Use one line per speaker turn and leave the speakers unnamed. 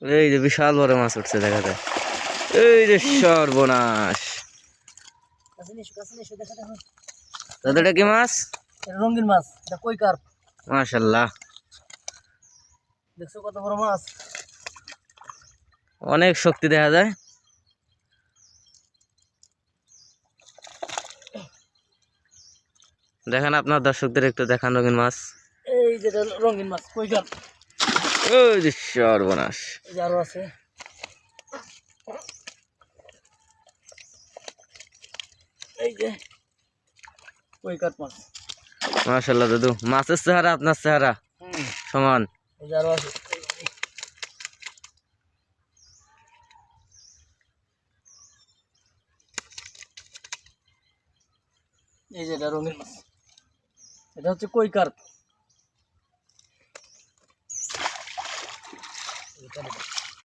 এই যে বিশাল বড় মাছ উঠছে দেখা যায়। এই যে সর্বনাশ, দাদা এটা কি মাছ?
রঙিন মাছ, এটা কই কার্প।
মাশাআল্লাহ,
দেখছো কত বড় মাছ।
অনেক শক্তি দেখা যায়। দেখেন আপনার দর্শকদের একটু দেখান রঙিন মাছ।
এই যেটা রঙিন মাছ কই কার্প।
ওই যে সর্বনাশ,
এই যে আরো আছে। এই যে কই কার্প মাছ।
মাশাআল্লাহ দাদু, মাছের চেহারা আপনার চেহারা সমান।
এই যে আরো আছে। এই যে এটা রঙিন মাছ, এটা হচ্ছে কই কার্প।